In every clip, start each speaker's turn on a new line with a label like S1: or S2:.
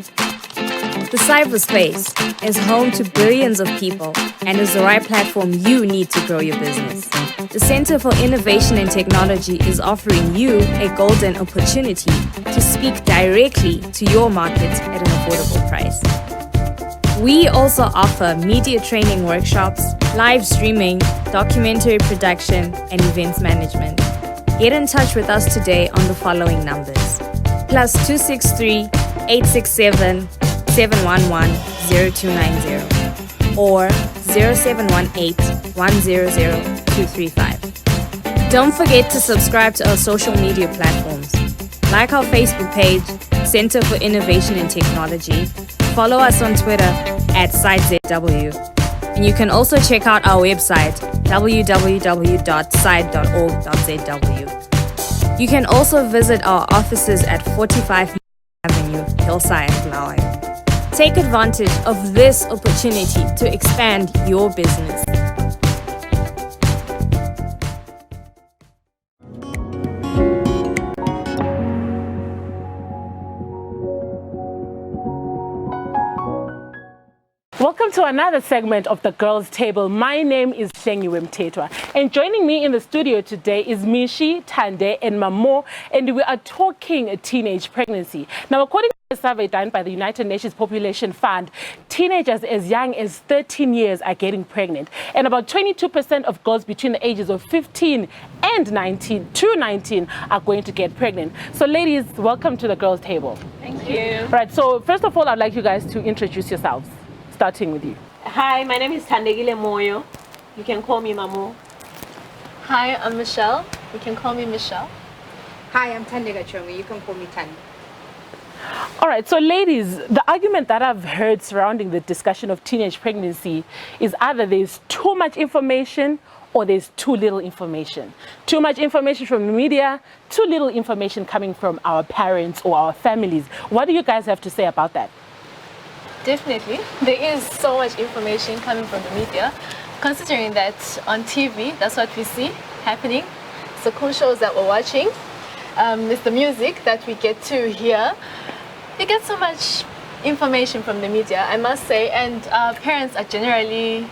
S1: The cyberspace is home to billions of people and is the right platform you need to grow your business. The Center for Innovation and Technology is offering you a golden opportunity to speak directly to your market at an affordable price. We also offer media training workshops, live streaming, documentary production, and events management. Get in touch with us today on the following numbers: +263 867 711 0290 or 0718 100 235. Don't forget to subscribe to our social media platforms. Like our Facebook page, Center for Innovation and Technology. Follow us on Twitter @SiteZW. And you can also check out our website, www.site.org.zw. You can also visit our offices at 45 Avenue, Hillside, Bulawayo. Take advantage of this opportunity to expand your business.
S2: Welcome to another segment of the Girls Table. My name is Hlengiwe Mtetwa, and joining me in the studio today is Mishi, Tande, and Mamo, and we are talking teenage pregnancy. Now, according to a survey done by the United Nations Population Fund, teenagers as young as 13 years are getting pregnant, and about 22% of girls between the ages of 15 and 19 are going to get pregnant. So, ladies, welcome to the Girls Table.
S3: Thank you.
S2: Right. So, first of all, I'd like you guys to introduce yourselves. Starting with you.
S3: Hi, my name is Hlengiwe Moyo. You can call me Mamo.
S4: Hi, I'm Michelle. You can call me Michelle.
S5: Hi, I'm Tande Gachongi. You can call me Tande.
S2: All right, so ladies, the argument that I've heard surrounding the discussion of teenage pregnancy is either there's too much information or there's too little information. Too much information from the media, too little information coming from our parents or our families. What do you guys have to say about that?
S4: Definitely. There is so much information coming from the media, considering that on TV, that's what we see happening. It's the cool shows that we're watching. It's the music that we get to hear. We get so much information from the media, I must say, and parents are generally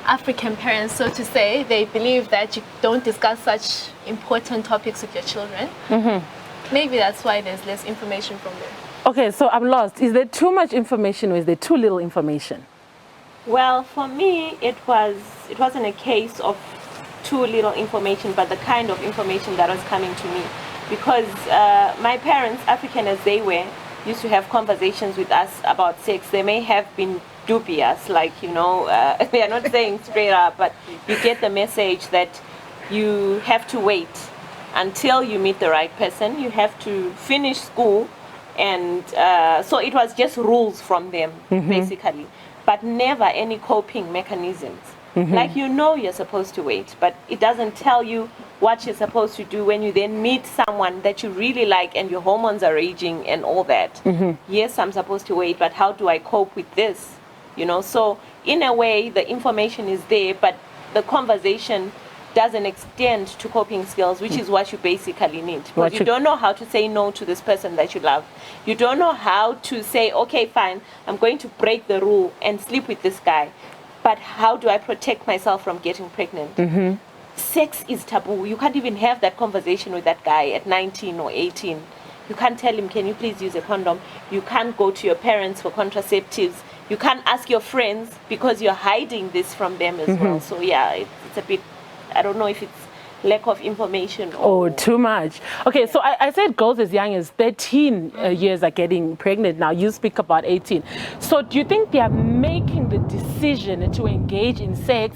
S4: African parents, so to say. They believe that you don't discuss such important topics with your children. Maybe that's why there's less information from them.
S2: Okay, so I'm lost. Is there too much information or is there too little information?
S3: Well, for me, it wasn't a case of too little information, but the kind of information that was coming to me. Because my parents, African as they were, used to have conversations with us about sex. They may have been dubious, like, they are not saying straight up, but you get the message that you have to wait until you meet the right person. You have to finish school. And so it was just rules from them, basically, but never any coping mechanisms. Like, you're supposed to wait, but it doesn't tell you what you're supposed to do when you then meet someone that you really like and your hormones are raging and all that. Yes, I'm supposed to wait, but how do I cope with this? So in a way, the information is there, but the conversation doesn't extend to coping skills, which is what you basically need. Because you don't know how to say no to this person that you love. You don't know how to say, okay, fine, I'm going to break the rule and sleep with this guy. But how do I protect myself from getting pregnant? Sex is taboo. You can't even have that conversation with that guy at 19 or 18. You can't tell him, can you please use a condom? You can't go to your parents for contraceptives. You can't ask your friends because you're hiding this from them as well. So yeah, it's a bit, I don't know if it's lack of information or
S2: too much. Okay, so I said girls as young as 13 years are getting pregnant now. You speak about 18. So do you think they are making the decision to engage in sex,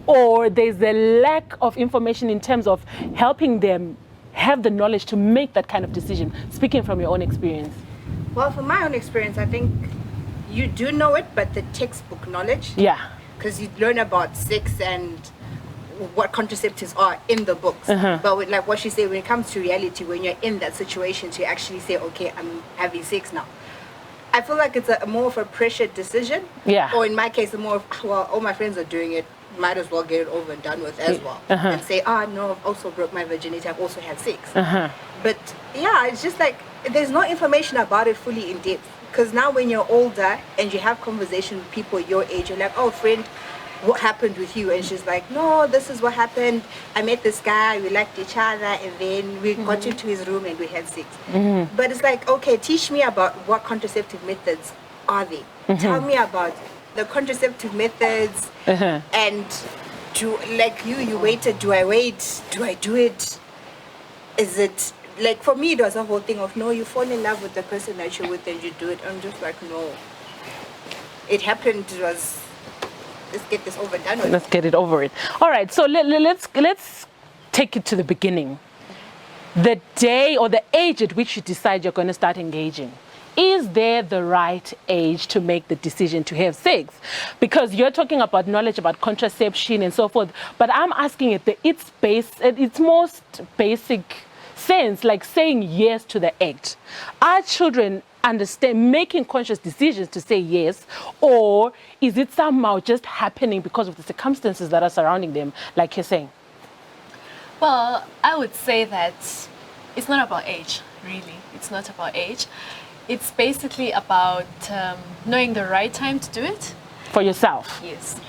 S2: or there's a lack of information in terms of helping them have the knowledge to make that kind of decision, speaking from your own experience?
S5: Well, from my own experience, I think you do know it, but the textbook knowledge.
S2: Yeah.
S5: Because you learn about sex and what contraceptives are in the books. But like what she said, when it comes to reality, when you're in that situation, to actually say, okay, I'm having sex now. I feel like it's a more of a pressured decision.
S2: Yeah.
S5: Or in my case, more of, well, all my friends are doing it, might as well get it over and done with as well. And say, no, I've also broke my virginity, I've also had sex. But yeah, it's just like, there's no information about it fully in depth. Because now when you're older and you have conversation with people your age, you're like, oh, friend, what happened with you? And she's like, no, this is what happened. I met this guy, we liked each other, and then we got into his room and we had sex. But it's like, okay, teach me about what contraceptive methods are they. Tell me about the contraceptive methods. And do, like you waited, do I wait? Do I do it? Is it, like for me, it was a whole thing of, no, you fall in love with the person that you're with and you do it. I'm just like, no. It happened, it was, let's get this over and done with.
S2: Let's get it over it. All right, so let's take it to the beginning. The day or the age at which you decide you're going to start engaging. Is there the right age to make the decision to have sex? Because you're talking about knowledge about contraception and so forth, but I'm asking at its most basic sense, like saying yes to the act. Are children making conscious decisions to say yes, or is it somehow just happening because of the circumstances that are surrounding them, like you're saying?
S4: Well, I would say that it's not about age, really. It's not about age. It's basically about knowing the right time to do it.
S2: For yourself?
S4: Yes.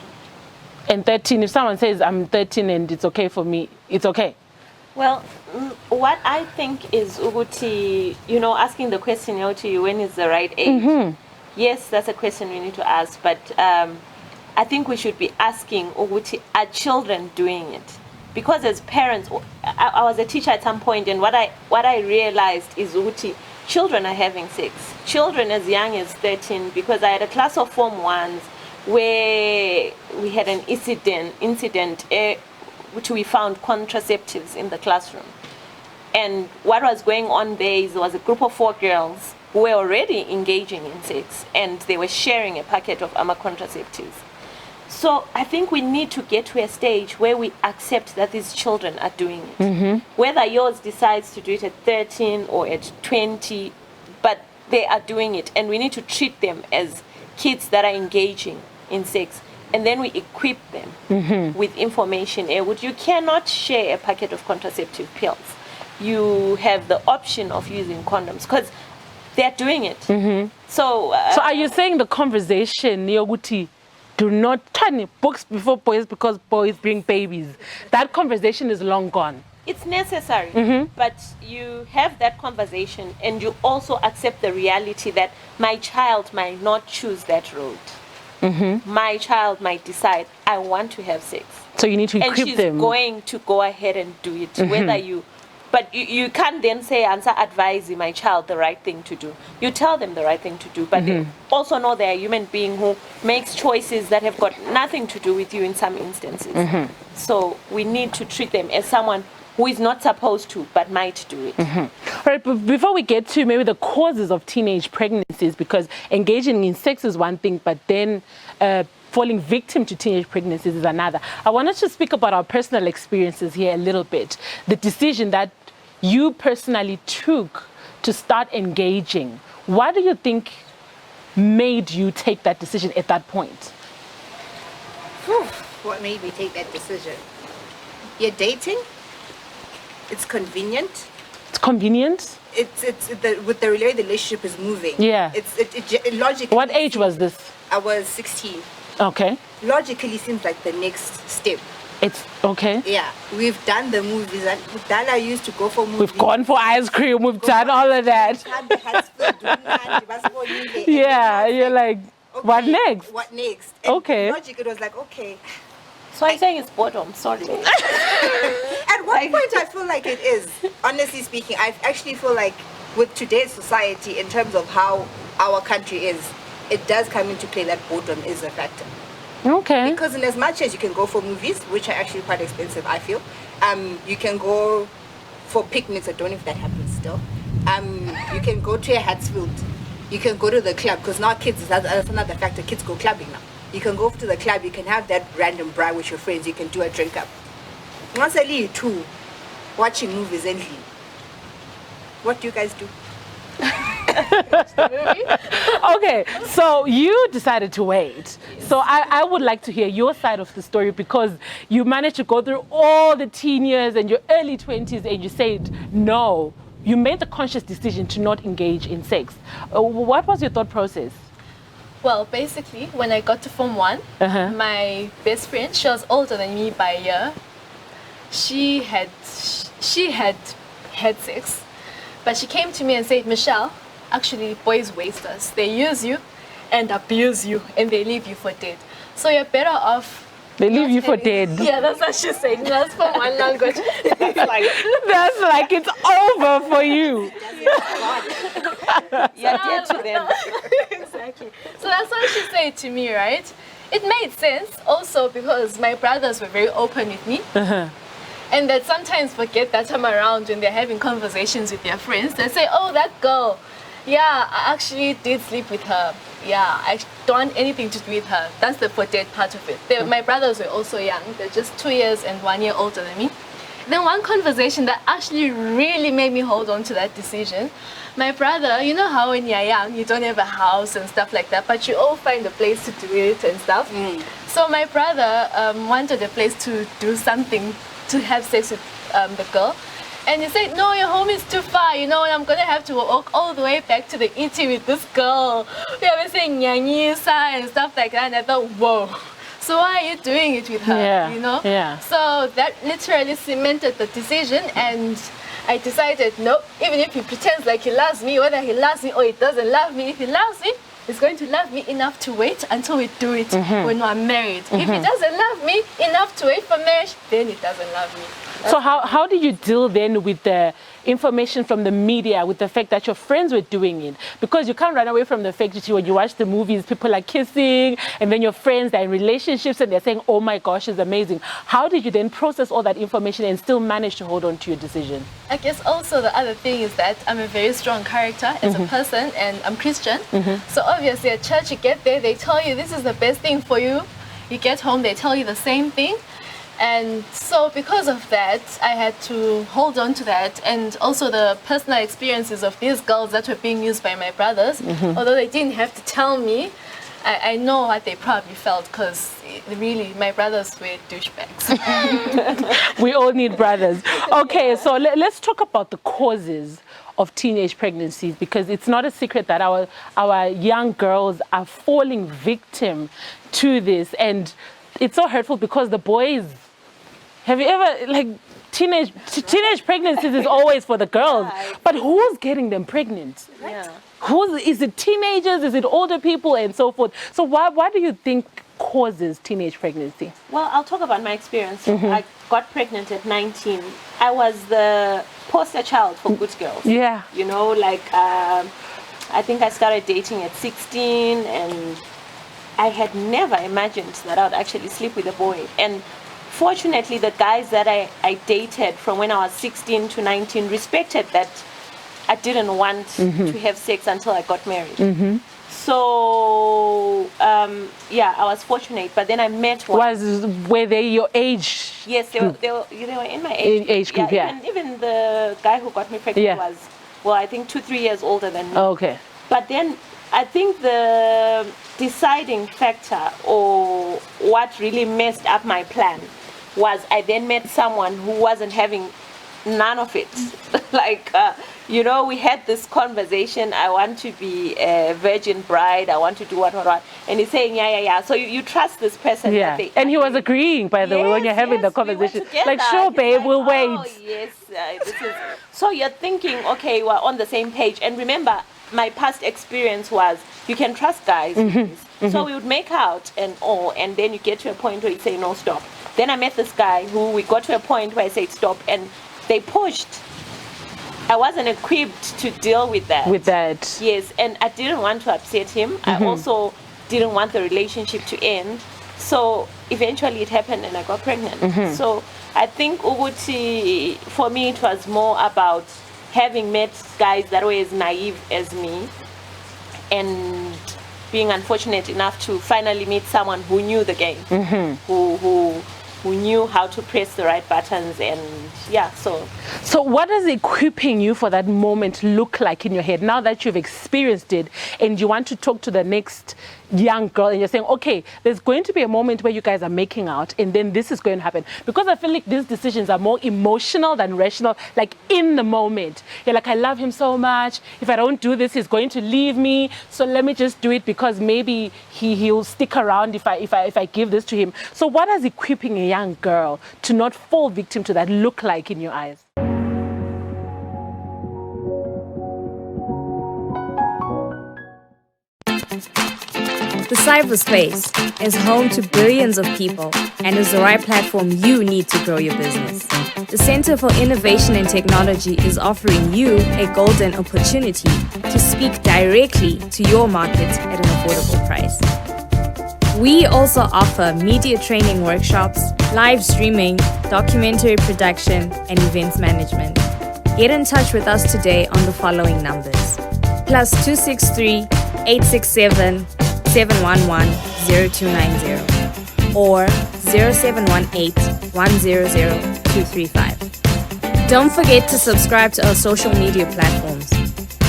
S2: And 13, if someone says, I'm 13 and it's okay for me, it's okay?
S3: Well, what I think is, Uguti, asking the question to you, when is the right age? Yes, that's a question we need to ask, but I think we should be asking, Uguti, are children doing it? Because as parents, I was a teacher at some point, and what I realized is, Uguti, children are having sex. Children as young as 13, because I had a class of Form 1s where we had an incident which we found contraceptives in the classroom. And what was going on there was a group of 4 girls who were already engaging in sex, and they were sharing a packet of contraceptives. So I think we need to get to a stage where we accept that these children are doing it. Whether yours decides to do it at 13 or at 20, but they are doing it, and we need to treat them as kids that are engaging in sex. And then we equip them with information. You cannot share a packet of contraceptive pills. You have the option of using condoms because they're doing it. So
S2: are you saying the conversation, Yoguti, do not turn books before boys because boys bring babies? That conversation is long gone.
S3: It's necessary, but you have that conversation and you also accept the reality that my child might not choose that road. My child might decide, I want to have sex.
S2: So you need to equip them.
S3: And she's going to go ahead and do it, whether you... But you can't then say, advise my child the right thing to do. You tell them the right thing to do, but they also know they're a human being who makes choices that have got nothing to do with you in some instances. So we need to treat them as someone who is not supposed to, but might do it.
S2: All right, but before we get to maybe the causes of teenage pregnancies, because engaging in sex is one thing, but then falling victim to teenage pregnancies is another. I want us to speak about our personal experiences here a little bit. The decision that you personally took to start engaging. What do you think made you take that decision at that point?
S5: What made me take that decision? You're dating. It's convenient.
S2: It's convenient?
S5: With the way the relationship is moving.
S2: Yeah.
S5: It logically.
S2: What age was this?
S5: I was 16.
S2: Okay.
S5: Logically seems like the next step.
S2: It's okay.
S5: Yeah, we've done the movies. And Dala used to go for movies.
S2: We've gone for ice cream. We've done all of that. Yeah, you're like, okay, what next?
S5: What next? And
S2: okay.
S5: Logic, it was like, okay.
S3: So I'm saying it's bottom, sorry.
S5: At what point I feel like it is, honestly speaking, I actually feel like with today's society, in terms of how our country is, it does come into play that boredom is a factor.
S2: Okay.
S5: Because in as much as you can go for movies, which are actually quite expensive, I feel, you can go for picnics. I don't know if that happens still. You can go to a Hatsfield. You can go to the club, because now kids, that's another factor, kids go clubbing now. You can go to the club, you can have that random braai with your friends, you can do a drink up. Once I leave too, watching movies and leave. What do you guys do?
S2: Okay, so you decided to wait. Yes. So I would like to hear your side of the story, because you managed to go through all the teen years and your early 20s and you said, no, you made the conscious decision to not engage in sex. What was your thought process?
S4: Well, basically, when I got to Form 1, my best friend, she was older than me by a year. She had sex, but she came to me and said, Michelle, actually boys waste us. They use you and abuse you and they leave you for dead. So you're better off.
S2: They leave you for dead.
S4: Yeah, that's what she said. That's Form 1 language.
S2: That's like it's over for you.
S3: You're dead to them.
S4: Exactly. So that's what she said to me, right? It made sense also because my brothers were very open with me. And that sometimes forget that time around when they're having conversations with their friends. They say, oh, that girl, yeah, I actually did sleep with her. Yeah, I don't want anything to do with her. That's the for dead part of it. My brothers were also young. They're just 2 years and 1 year older than me. Then one conversation that actually really made me hold on to that decision. My brother, you know how when you're young, you don't have a house and stuff like that, but you all find a place to do it and stuff. So my brother wanted a place to do something, to have sex with the girl. And he said, no, your home is too far, you know, and I'm going to have to walk all the way back to the ET with this girl. We were saying nyanyisa and stuff like that, and I thought, whoa. So why are you doing it with her, you know? So that literally cemented the decision, and I decided, no, even if he pretends like he loves me, whether he loves me or he doesn't love me, if he loves me, he's going to love me enough to wait until we do it when we're married. If he doesn't love me enough to wait for marriage, then he doesn't love me.
S2: So how do you deal then with the information from the media, with the fact that your friends were doing it? Because you can't run away from the fact that when you watch the movies, people are kissing, and then your friends are in relationships and they're saying, oh my gosh, it's amazing. How did you then process all that information and still manage to hold on to your decision?
S4: I guess also the other thing is that I'm a very strong character as a person, and I'm Christian. So obviously at church, you get there, they tell you this is the best thing for you. You get home, they tell you the same thing. And so because of that, I had to hold on to that, and also the personal experiences of these girls that were being used by my brothers. Although they didn't have to tell me, I know what they probably felt, because really my brothers were douchebags.
S2: We all need brothers. Okay, so let's talk about the causes of teenage pregnancies, because it's not a secret that our young girls are falling victim to this, and it's so hurtful because the boys, have you ever, like, teenage pregnancies is always for the girls, but who's getting them pregnant? Is it teenagers, is it older people, and so forth? So why do you think causes teenage pregnancy?
S3: Well, I'll talk about my experience. I got pregnant at 19. I was the poster child for good girls.
S2: Yeah.
S3: You know, like, I think I started dating at 16, and I had never imagined that I would actually sleep with a boy. And fortunately, the guys that I dated from when I was 16 to 19 respected that I didn't want to have sex until I got married. So, yeah, I was fortunate. But then I met one.
S2: Were they your age?
S3: Yes, they were in my age
S2: group,
S3: Even the guy who got me pregnant was, well, I think 2-3 years older than me.
S2: Okay.
S3: But then I think the deciding factor, or what really messed up my plan, was I then met someone who wasn't having none of it. Like, you know, we had this conversation, I want to be a virgin bride, I want to do what. And he's saying, yeah. So you trust this person.
S2: Yeah. And he was agreeing, by the way, when you're having the conversation. Like, sure, babe, we'll wait.
S3: Oh, yes. This is... So you're thinking, okay, we're on the same page. And remember, my past experience was, you can trust guys. So we would make out and then you get to a point where you say, no, stop. Then I met this guy who we got to a point where I said stop, and they pushed. I wasn't equipped to deal with that. Yes, and I didn't want to upset him. I also didn't want the relationship to end. So eventually it happened and I got pregnant. So I think Uguti, for me, it was more about having met guys that were as naive as me, and being unfortunate enough to finally meet someone who knew the game, who knew how to press the right buttons. And so
S2: what does equipping you for that moment look like in your head now that you've experienced it and you want to talk to the next young girl and you're saying, okay, there's going to be a moment where you guys are making out and then this is going to happen? Because I feel like these decisions are more emotional than rational, like in the moment. You're like, I love him so much. If I don't do this, he's going to leave me. So let me just do it because maybe he'll stick around if I give this to him. So what is equipping a young girl to not fall victim to that look like in your eyes?
S1: The cyberspace is home to billions of people and is the right platform you need to grow your business. The Center for Innovation and Technology is offering you a golden opportunity to speak directly to your market at an affordable price. We also offer media training workshops, live streaming, documentary production, and events management. Get in touch with us today on the following numbers: +263 867 711 0290 or 0718 100 235. Don't forget to subscribe to our social media platforms.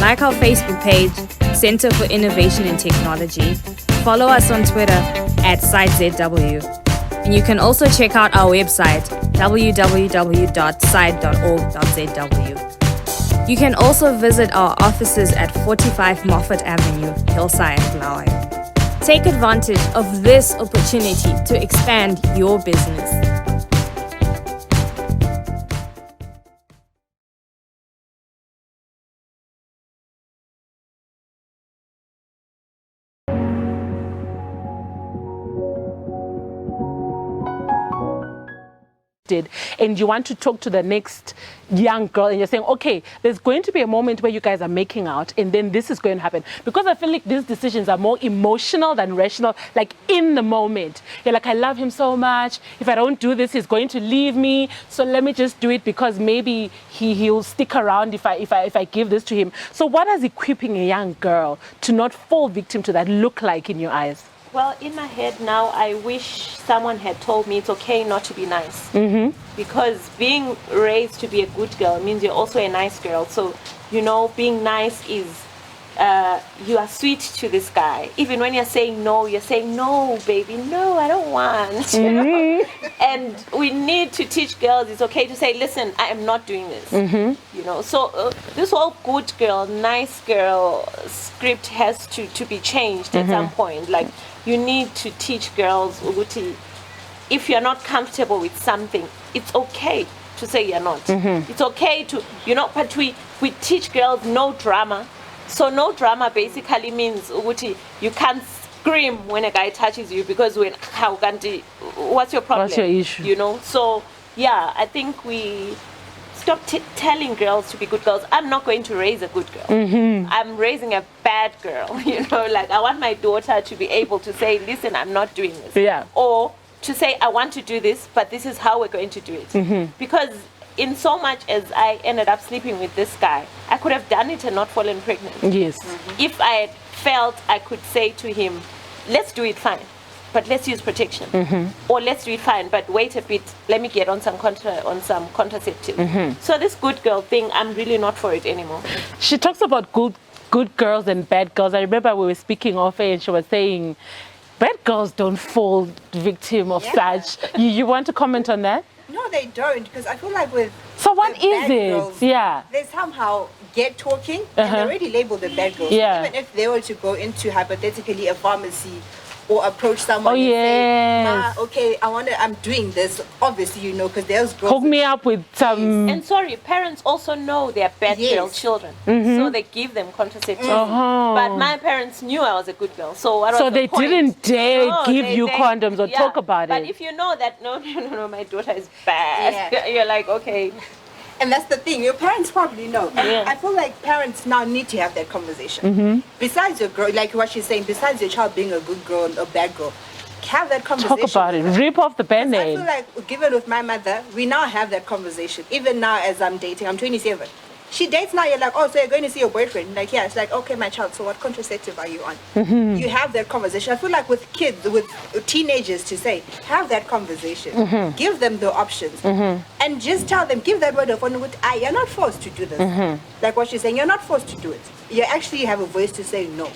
S1: Like our Facebook page, Center for Innovation and Technology. Follow us on Twitter @SiteZW. And you can also check out our website www.site.org.zw. You can also visit our offices at 45 Moffat Avenue, Hillside, Blaauw. Take advantage of this opportunity to expand your business.
S2: And you want to talk to the next young girl and you're saying, okay, there's going to be a moment where you guys are making out and then this is going to happen. Because I feel like these decisions are more emotional than rational, like in the moment. You're like, I love him so much. If I don't do this, he's going to leave me. So let me just do it because maybe he'll stick around if I give this to him. So what is equipping a young girl to not fall victim to that look like in your eyes?
S3: Well, in my head now, I wish someone had told me it's okay not to be nice. Because being raised to be a good girl means you're also a nice girl. So, you know, being nice is you are sweet to this guy. Even when you're saying no, baby, no, I don't want. You know? And we need to teach girls it's okay to say, listen, I am not doing this. You know, so this whole good girl, nice girl script has to be changed at some point. Like, you need to teach girls, Uguti, if you're not comfortable with something, it's okay to say you're not. It's okay to, you know, but we teach girls no drama. So no drama basically means, Uguti, you can't scream when a guy touches you because what's your problem?
S2: What's your issue?
S3: You know, so yeah, I think we stop telling girls to be good girls. I'm not going to raise a good girl. I'm raising a bad girl. You know, like I want my daughter to be able to say, listen, I'm not doing this.
S2: Yeah.
S3: Or to say, I want to do this, but this is how we're going to do it. Because in so much as I ended up sleeping with this guy, I could have done it and not fallen pregnant.
S2: Yes.
S3: If I had felt I could say to him, let's do it fine, but let's use protection. Or let's do it fine, but wait a bit, let me get on some contraceptive. So this good girl thing, I'm really not for it anymore.
S2: She talks about good girls and bad girls. I remember we were speaking off air and she was saying, bad girls don't fall victim of such. You want to comment on that?
S5: No, they don't, because I feel like with
S2: so what
S5: the
S2: is
S5: bad
S2: it?
S5: Girls, they somehow get talking and they're already labeled the bad girls. Even if they were to go into hypothetically a pharmacy or approach someone and say, Ma, okay, I'm doing this. Obviously, you know, because there's girls.
S2: Hook me up with some.
S3: And sorry, parents also know they're bad girl children, so they give them contraception. But my parents knew I was a good girl, so what was the
S2: they
S3: point?
S2: Didn't dare give you condoms or talk about
S3: but
S2: it.
S3: But if you know that no, my daughter is bad, you're like, okay.
S5: And that's the thing, your parents probably know. I feel like parents now need to have that conversation. Besides your girl, like what she's saying, besides your child being a good girl or a bad girl, have that conversation.
S2: Talk about it. Rip off the band-aid.
S5: I feel like, given with my mother, we now have that conversation. Even now as I'm dating, I'm 27. She dates now, you're like, oh, so you're going to see your boyfriend? Like, yeah, it's like, okay, my child, so what contraceptive are you on? You have that conversation. I feel like with kids, with teenagers to say, have that conversation. Give them the options. And just tell them, give that word of honor with, you're not forced to do this. Like what she's saying, you're not forced to do it. You actually have a voice to say no.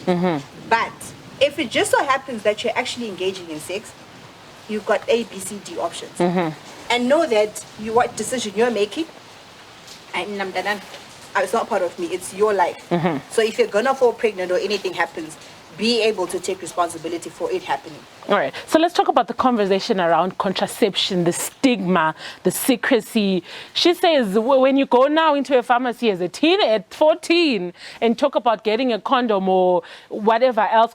S5: But if it just so happens that you're actually engaging in sex, you've got A, B, C, D options. And know that what decision you're making, and it's not part of me, it's your life. So if you're gonna fall pregnant or anything happens, be able to take responsibility for it happening.
S2: All right, so let's talk about the conversation around contraception, the stigma, the secrecy. She says when you go now into a pharmacy as a teen at 14 and talk about getting a condom or whatever else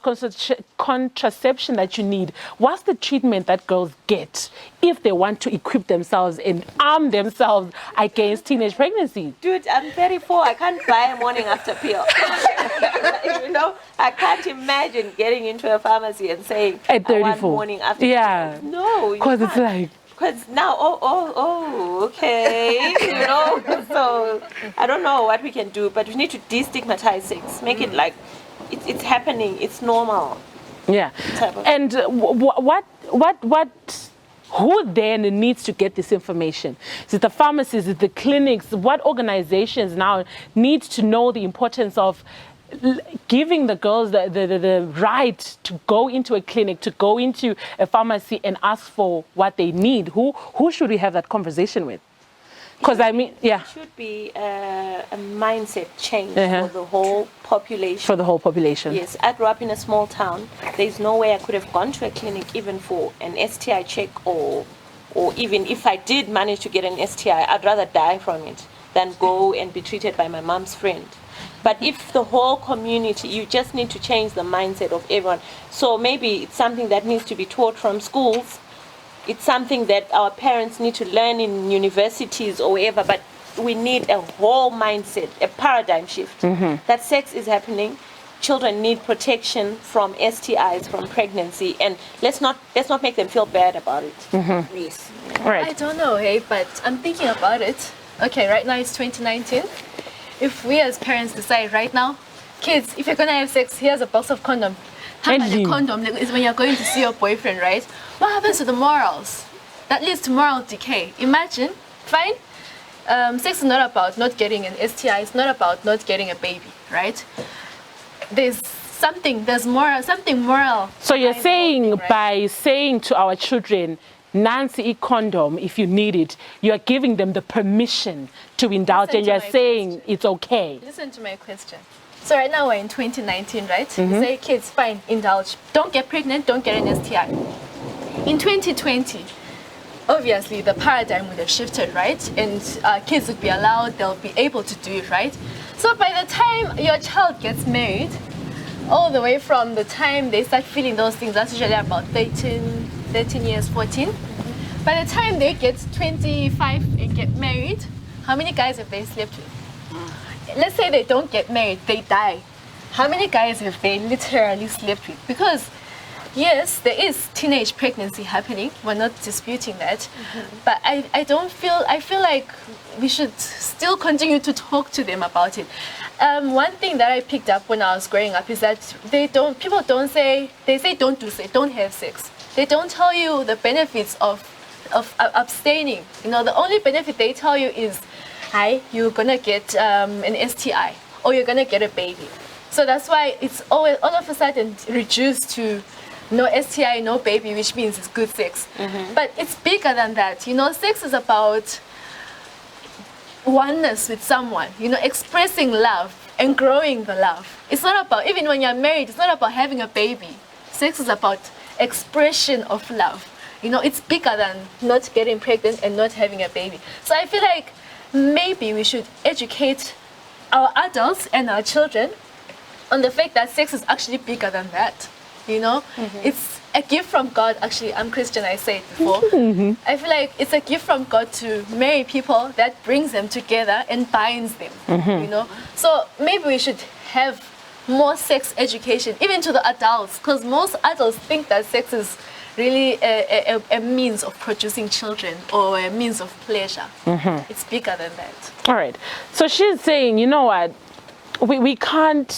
S2: contraception that you need, what's the treatment that girls get if they want to equip themselves and arm themselves against teenage pregnancy?
S3: Dude, I'm 34. I can't buy a morning after pill. You know, I can't imagine getting into a pharmacy and saying,
S2: at 34.
S3: I want morning after
S2: yeah.
S3: pill. No,
S2: because it's like,
S3: because now, okay, you know. So I don't know what we can do, but we need to destigmatize sex, make it like it's happening, it's normal.
S2: Yeah. And who then needs to get this information? Is it the pharmacies, is it the clinics? What organizations now need to know the importance of giving the girls the right to go into a clinic, to go into a pharmacy and ask for what they need? Who should we have that conversation with? Because I mean, yeah.
S3: It should be a mindset change for the whole population.
S2: For the whole population.
S3: Yes. I grew up in a small town. There's no way I could have gone to a clinic even for an STI check or even if I did manage to get an STI, I'd rather die from it than go and be treated by my mom's friend. But if the whole community, you just need to change the mindset of everyone. So maybe it's something that needs to be taught from schools. It's something that our parents need to learn in universities or wherever, but we need a whole mindset, a paradigm shift. That sex is happening. Children need protection from STIs, from pregnancy, and let's not make them feel bad about it.
S5: Yes.
S2: All right.
S4: I don't know, hey, but I'm thinking about it. Okay, right now it's 2019. If we as parents decide right now, kids, if you're gonna have sex, here's a box of condom. How about the condom is when you're going to see your boyfriend, right? What happens to the morals? That leads to moral decay. Imagine, fine, sex is not about not getting an STI, it's not about not getting a baby, right? There's something moral.
S2: So you're saying by saying to our children, Nancy, eat condom if you need it, you're giving them the permission to indulge and you're saying it's okay.
S4: Listen to my question. So right now we're in 2019, right? You say, kids, fine, indulge. Don't get pregnant, don't get an STI. In 2020, obviously the paradigm would have shifted, right? And kids would be allowed, they'll be able to do it, right? So by the time your child gets married, all the way from the time they start feeling those things, that's usually about 13 years, 14. By the time they get 25 and get married, how many guys have they slept with? Let's say they don't get married, they die. How many guys have they literally slept with? Because yes, there is teenage pregnancy happening. We're not disputing that. But I feel like we should still continue to talk to them about it. One thing that I picked up when I was growing up is that they say don't have sex. They don't tell you the benefits of abstaining. You know, the only benefit they tell you is, hi, you're gonna get an STI or you're gonna get a baby. So that's why it's always all of a sudden reduced to no STI, no baby, which means it's good sex. But it's bigger than that. You know, sex is about oneness with someone, you know, expressing love and growing the love. It's not about, even when you're married, it's not about having a baby. Sex is about expression of love. You know, it's bigger than not getting pregnant and not having a baby. So I feel like maybe we should educate our adults and our children on the fact that sex is actually bigger than that. You know, it's a gift from God. Actually, I'm Christian, I said before. I feel like it's a gift from God to marry people that brings them together and binds them, you know. So maybe we should have more sex education, even to the adults, because most adults think that sex is really a means of producing children or a means of pleasure. It's bigger than that.
S2: All right. So she's saying, you know what, we can't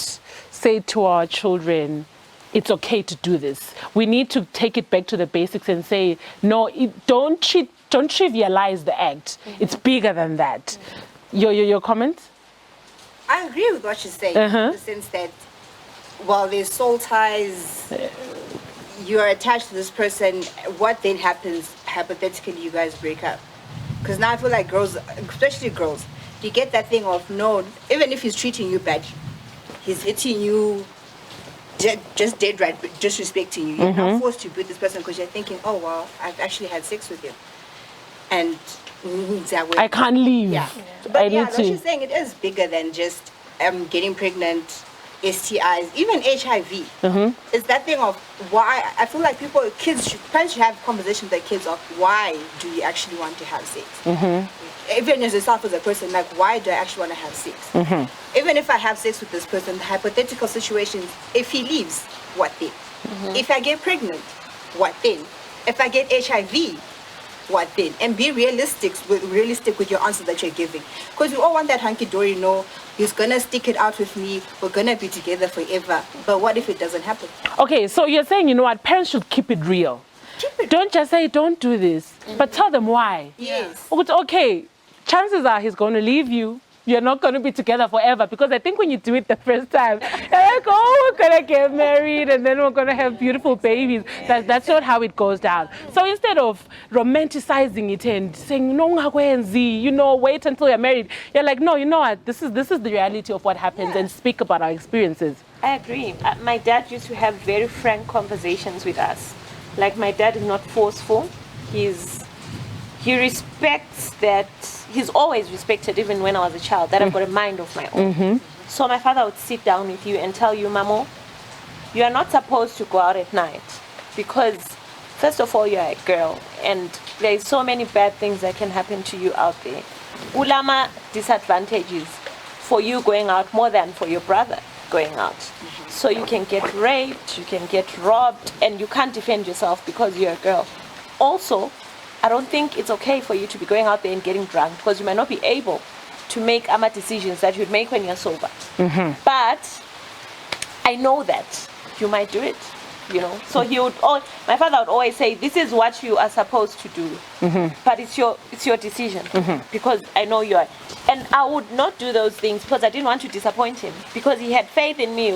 S2: say to our children, it's okay to do this. We need to take it back to the basics and say, no, don't trivialize the act. It's bigger than that. Your comments?
S5: I agree with what she's saying in the sense that while there's soul ties, you're attached to this person, what then happens, hypothetically, you guys break up? Because now I feel like girls, especially girls, you get that thing of, no, even if he's treating you bad, he's hitting you, just dead right, disrespecting you. You're not forced to be with this person because you're thinking, oh, well, I've actually had sex with him. And
S2: I can't leave.
S5: Yeah. But
S2: I
S5: yeah,
S2: need
S5: what
S2: to.
S5: she's saying, it is bigger than just getting pregnant, STIs, even HIV. It's that thing of why I feel like parents should have conversations with their kids of why do you actually want to have sex? Even as yourself as a person, like why do I actually want to have sex? Even if I have sex with this person, hypothetical situations, if he leaves, what then? If I get pregnant, what then? If I get HIV, what then? And be realistic with your answers that you're giving. Because we all want that hunky-dory, he's gonna stick it out with me, we're gonna be together forever. But what if it doesn't happen?
S2: Okay, so you're saying, you know what, parents should keep it real. Don't just say, don't do this, but tell them why.
S5: Yes.
S2: Okay, chances are he's going to leave you. You're not going to be together forever, because I think when you do it the first time, you're like, oh, we're going to get married and then we're going to have beautiful babies. That's not how it goes down. So instead of romanticizing it and saying, no, wait until you're married, you're like, no, you know what, this is the reality of what happens, and speak about our experiences.
S3: I agree. My dad used to have very frank conversations with us. Like, my dad is not forceful. He respects that. He's always respected, even when I was a child, that I've got a mind of my own. So my father would sit down with you and tell you, Mamo, you are not supposed to go out at night because, first of all, you're a girl and there's so many bad things that can happen to you out there. Ulama disadvantages for you going out more than for your brother going out. So you can get raped, you can get robbed, and you can't defend yourself because you're a girl. Also, I don't think it's okay for you to be going out there and getting drunk, because you might not be able to make ama decisions that you'd make when you're sober. But I know that you might do it, So my father would always say, this is what you are supposed to do, but it's your decision, because I know you are. And I would not do those things because I didn't want to disappoint him, because he had faith in me,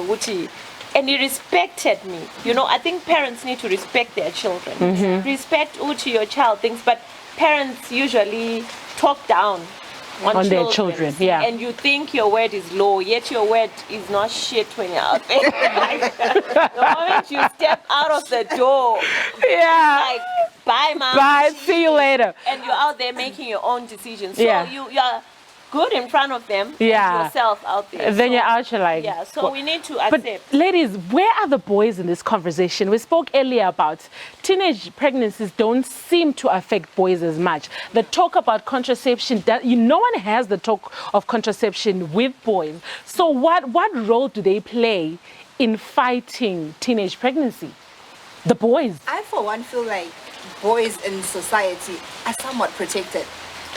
S3: and he respected me. I think parents need to respect their children. Respect your child thinks, but parents usually talk down on
S2: their children. Yeah.
S3: And you think your word is low, yet your word is not shit when you're out there. The moment you step out of the door, like, bye, mom.
S2: Bye, see you later.
S3: And you're out there making your own decisions. So you're good in front of them, and yourself out there.
S2: Then you're out, you're like...
S3: Yeah, so we need to accept.
S2: But ladies, where are the boys in this conversation? We spoke earlier about teenage pregnancies don't seem to affect boys as much. The talk about contraception, no one has the talk of contraception with boys. So what role do they play in fighting teenage pregnancy? The boys.
S5: I, for one, feel like boys in society are somewhat protected.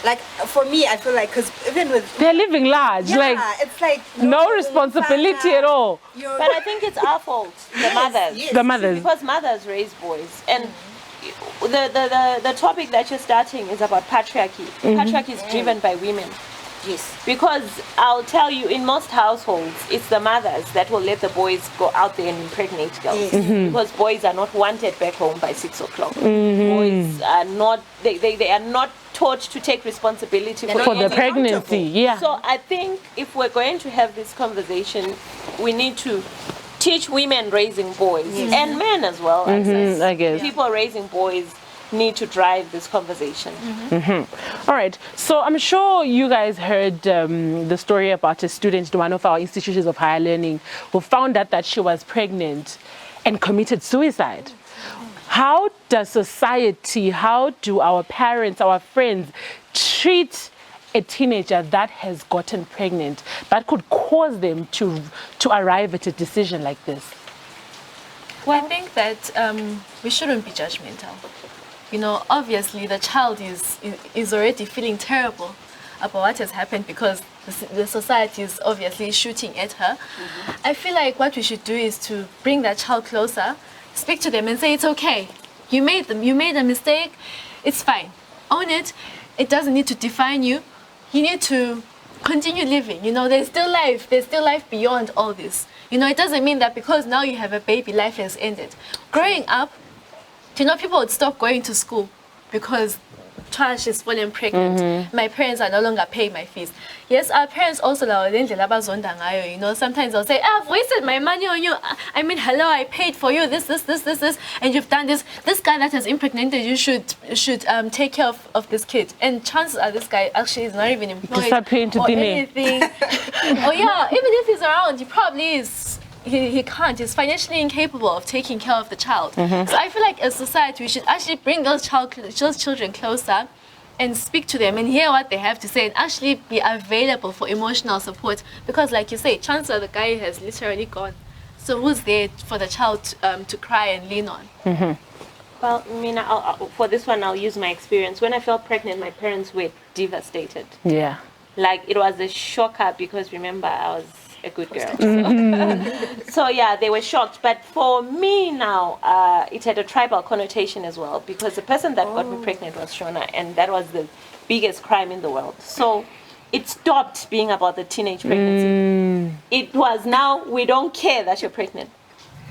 S5: Like, for me, I feel like, because even with...
S2: They're living large.
S5: It's like...
S2: No responsibility at all.
S3: But I think it's our fault, the mothers.
S5: Yes.
S2: The mothers.
S3: Because mothers raise boys. And the topic that you're starting is about patriarchy. Patriarchy is driven by women.
S5: Yes.
S3: Because I'll tell you, in most households, it's the mothers that will let the boys go out there and impregnate girls. Because boys are not wanted back home by 6 o'clock. Boys are not, they are not taught to take responsibility
S2: for the pregnancy. Yeah.
S3: So I think if we're going to have this conversation, we need to teach women raising boys and men as well.
S2: I guess.
S3: People raising boys need to drive this conversation.
S2: All right, so I'm sure you guys heard the story about a student in one of our institutions of higher learning who found out that she was pregnant and committed suicide. How does society, how do our parents, our friends treat a teenager that has gotten pregnant that could cause them to arrive at a decision like this?
S4: Well, I think that we shouldn't be judgmental. Obviously the child is already feeling terrible about what has happened because the society is obviously shooting at her. I feel like what we should do is to bring that child closer, speak to them and say, it's okay. You made a mistake. It's fine. Own it. It doesn't need to define you. You need to continue living. You know, there's still life beyond all this. You know, it doesn't mean that because now you have a baby, life has ended. Growing up, you know, people would stop going to school because she's falling pregnant. My parents are no longer paying my fees. Yes, our parents also, you know, sometimes they'll say, I've wasted my money on you. I mean, hello, I paid for you this, and you've done this. This guy that has impregnated you should take care of this kid. And chances are this guy actually is not even employed or anything. Oh yeah, even if he's around, he probably is. He can't. He's financially incapable of taking care of the child. So I feel like as society, we should actually bring those children closer and speak to them and hear what they have to say and actually be available for emotional support. Because like you say, chances are the guy has literally gone. So who's there for the child to cry and lean on?
S3: Well, I mean, for this one, I'll use my experience. When I fell pregnant, my parents were devastated.
S2: Yeah.
S3: Like, it was a shocker because, remember, I was a good girl. So yeah, they were shocked. But for me now, it had a tribal connotation as well because the person that got me pregnant was Shona, and that was the biggest crime in the world. So it stopped being about the teenage pregnancy. It was now, we don't care that you're pregnant.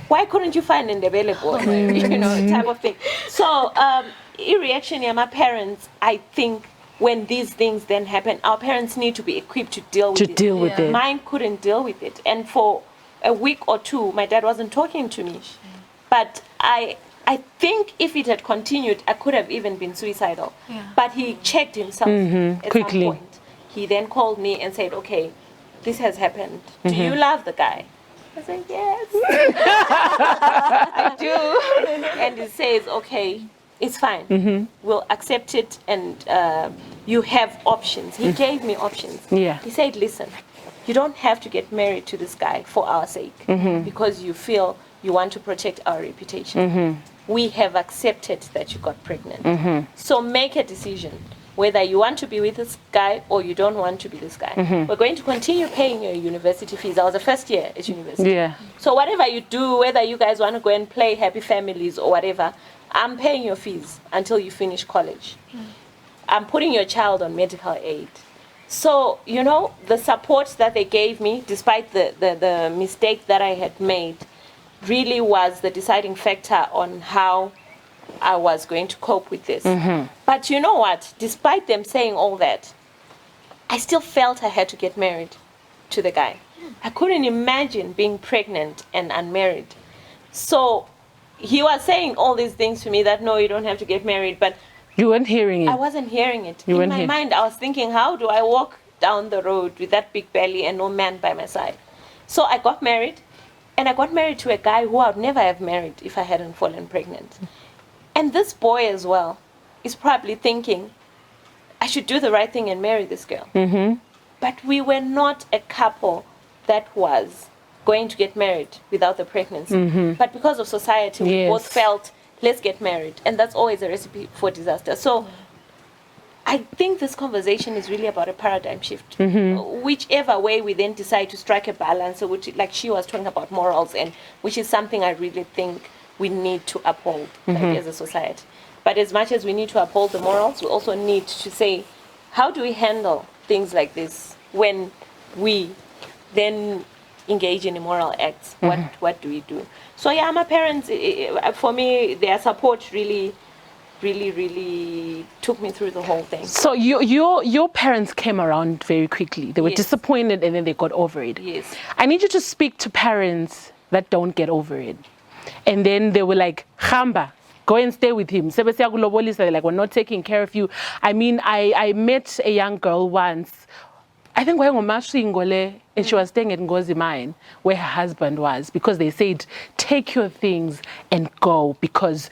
S3: Why couldn't you find an available, you know, type of thing. So in reaction, yeah, my parents, I think, when these things then happen, our parents need to be equipped to deal with it. Mine couldn't deal with it. And for a week or two, my dad wasn't talking to me. But I think if it had continued, I could have even been suicidal. But he checked himself at quickly. Some point. He then called me and said, okay, this has happened. Do you love the guy? I said, yes. I do. And he says, okay, it's fine. We'll accept it, and you have options. He gave me options. He said, listen, you don't have to get married to this guy for our sake because you feel you want to protect our reputation. We have accepted that you got pregnant. So make a decision whether you want to be with this guy or you don't want to be this guy. We're going to continue paying your university fees. I was the first year at university. So whatever you do, whether you guys want to go and play Happy Families or whatever, I'm paying your fees until you finish college. I'm putting your child on medical aid. So, you know, the support that they gave me, despite the mistake that I had made, really was the deciding factor on how I was going to cope with this. But you know what? Despite them saying all that, I still felt I had to get married to the guy. I couldn't imagine being pregnant and unmarried. So he was saying all these things to me that, no, you don't have to get married, but
S2: you weren't hearing it.
S3: I wasn't hearing it. In my mind, I was thinking, how do I walk down the road with that big belly and no man by my side? So I got married, and I got married to a guy who I would never have married if I hadn't fallen pregnant. And this boy as well is probably thinking, I should do the right thing and marry this girl. But we were not a couple that was going to get married without the pregnancy. But because of society, we both felt, let's get married. And that's always a recipe for disaster. So I think this conversation is really about a paradigm shift. Whichever way we then decide to strike a balance, so which, like she was talking about morals, and which is something I really think we need to uphold as a society. But as much as we need to uphold the morals, we also need to say, how do we handle things like this when we then engage in immoral acts? What do we do? So yeah, my parents, for me, their support really took me through the whole thing.
S2: So your parents came around very quickly. They were disappointed and then they got over it.
S3: Yes.
S2: I need you to speak to parents that don't get over it. And then they were like, Khamba, go and stay with him. They're like, we're not taking care of you. I mean, I met a young girl once, I think and she was staying at Ngozi Mine, where her husband was, because they said, take your things and go, because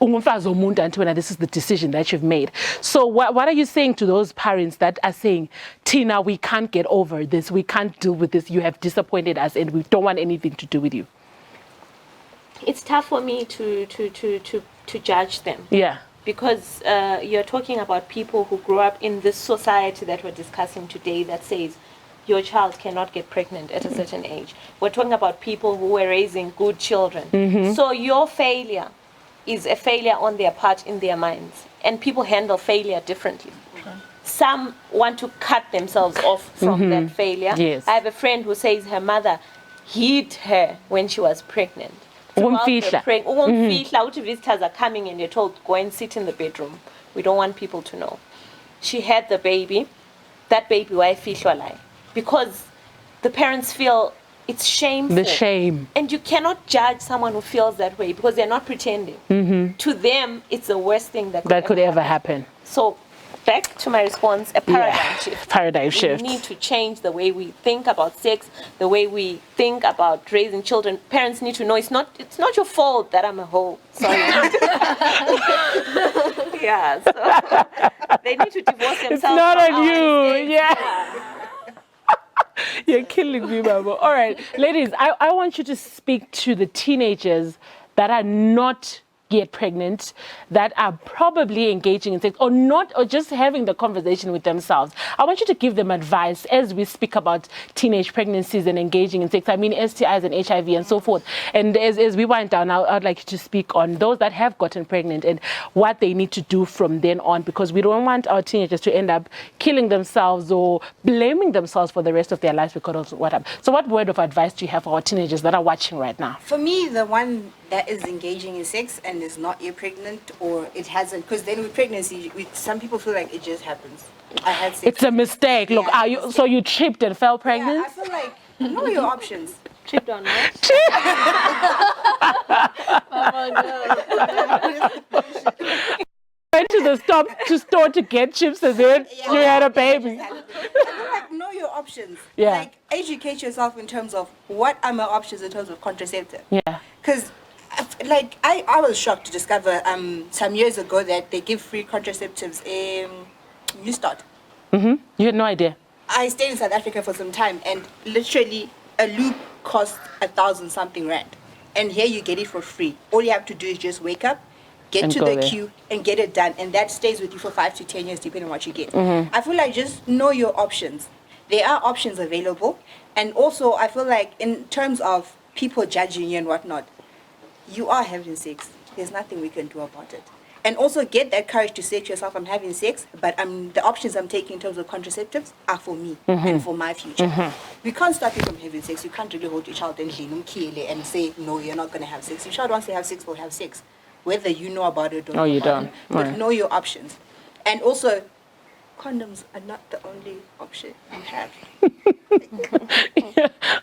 S2: this is the decision that you've made. So what are you saying to those parents that are saying, Tina, we can't get over this, we can't deal with this, you have disappointed us and we don't want anything to do with you?
S3: It's tough for me to judge them. Because you're talking about people who grew up in this society that we're discussing today that says your child cannot get pregnant at a certain age. We're talking about people who were raising good children. So your failure is a failure on their part in their minds. And people handle failure differently. some want to cut themselves off from that failure.
S2: Yes.
S3: I have a friend who says her mother hid her when she was pregnant.
S2: Umfihla.
S3: Uthi visitors are coming and you're told, go and sit in the bedroom. We don't want people to know. She had the baby. That baby, why fihlwa lai? Because the parents feel it's shameful.
S2: The shame.
S3: And you cannot judge someone who feels that way because they're not pretending. To them, it's the worst thing that
S2: That could ever happen.
S3: So, back to my response, a paradigm shift.
S2: Paradigm shift.
S3: We need to change the way we think about sex, the way we think about raising children. Parents need to know it's not your fault that I'm a hoe. Sorry. Yeah, so they need to divorce themselves.
S2: It's not
S3: from
S2: on
S3: our
S2: you.
S3: mistakes.
S2: Yeah. You're killing me, Mama. All right, ladies, I want you to speak to the teenagers that are not yet pregnant, that are probably engaging in sex or not, or just having the conversation with themselves. I want you to give them advice as we speak about teenage pregnancies and engaging in sex. I mean, STIs and HIV and so forth. And as we wind down, I'd like you to speak on those that have gotten pregnant and what they need to do from then on, because we don't want our teenagers to end up killing themselves or blaming themselves for the rest of their lives because of what happened. So what word of advice do you have for our teenagers that are watching right now?
S5: For me, the one that is engaging in sex and is not yet pregnant, or it hasn't, because then with pregnancy, some people feel like it just happens. I had sex.
S2: It's a mistake. Look,
S5: Yeah,
S2: are you so you tripped and fell pregnant?
S5: Yeah, I feel like know your options.
S3: Tripped on what?
S2: Went to the store to get chips and then you had a baby.
S5: I feel like know your options.
S2: Yeah.
S5: Like educate yourself in terms of what are my options in terms of contraceptive.
S2: Yeah.
S5: Because like I was shocked to discover some years ago that they give free contraceptives in New Start.
S2: You had no idea.
S5: I stayed in South Africa for some time, and literally a loop cost 1,000 something rand, and here you get it for free. All you have to do is just wake up, get
S2: And
S5: to
S2: go
S5: the
S2: there.
S5: queue, and get it done, and that stays with you for 5 to 10 years depending on what you get. I feel like just know your options. There are options available, and also I feel like in terms of people judging you and whatnot, you are having sex. There's nothing we can do about it. And also get that courage to say to yourself, I'm having sex, but the options I'm taking in terms of contraceptives are for me and for my future. We can't stop you from having sex. You can't really hold your child and say, no, you're not going to have sex. Your child wants to have sex, will have sex. Whether you know about it or not.
S2: Oh, you don't.
S5: But
S2: Right.
S5: know your options. And also, condoms are not the only option you have.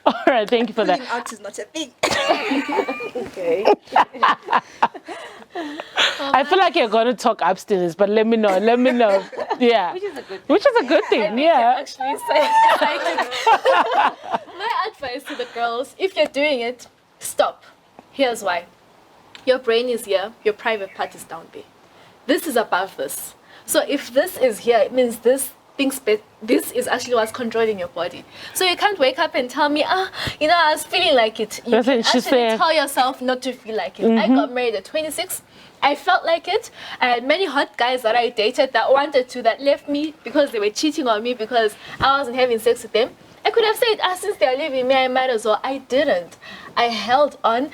S2: All right, thank you for that.
S5: Pulling out is not a thing.
S3: Okay.
S2: I feel like you're going to talk abstinence, but let me know. Yeah.
S3: Which is a good thing.
S2: Which is a good thing, yeah.
S4: Actually, my advice to the girls, if you're doing it, stop. Here's why. Your brain is here, your private part is down there. This is above this. So if this is here, it means this is actually what's controlling your body. So you can't wake up and tell me, I was feeling like it. You
S2: That's
S4: can
S2: what she
S4: actually
S2: said.
S4: tell yourself not to feel like it. I got married at 26. I felt like it. I had many hot guys that I dated that wanted to, that left me because they were cheating on me because I wasn't having sex with them. I could have said, since they're leaving me, I might as well. I didn't. I held on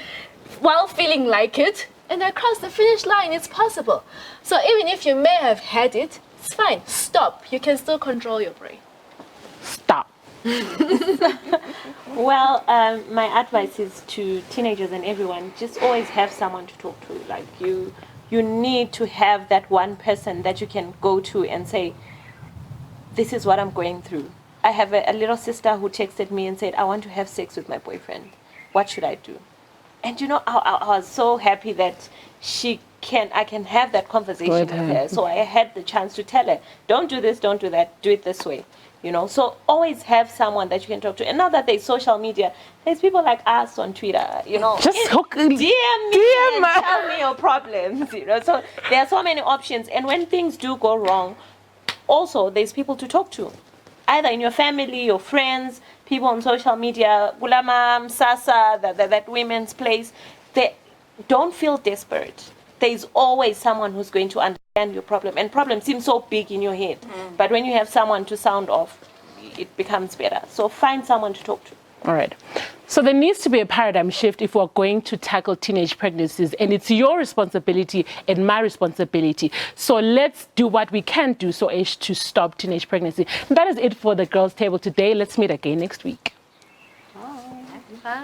S4: while feeling like it, and I crossed the finish line. It's possible. So even if you may have had it, it's fine. Stop. You can still control your brain.
S2: Stop.
S3: Well, my advice is to teenagers and everyone, just always have someone to talk to. Like you need to have that one person that you can go to and say, this is what I'm going through. I have a little sister who texted me and said, I want to have sex with my boyfriend. What should I do? And I was so happy that I can have that conversation with her. So I had the chance to tell her, don't do this, don't do that, do it this way. So always have someone that you can talk to. And now that there's social media, there's people like us on Twitter,
S2: Just hook
S3: DM me and
S2: us.
S3: tell me your problems, So there are so many options. And when things do go wrong, also there's people to talk to. Either in your family, your friends, people on social media, Gulamam, Sasa, that women's place. They don't feel desperate. There's always someone who's going to understand your problem. And problems seem so big in your head. But when you have someone to sound off, it becomes better. So find someone to talk to.
S2: All right. So there needs to be a paradigm shift if we're going to tackle teenage pregnancies, and it's your responsibility and my responsibility. So let's do what we can do so as to stop teenage pregnancy. And that is it for the Girls Table today. Let's meet again next week.
S4: Bye.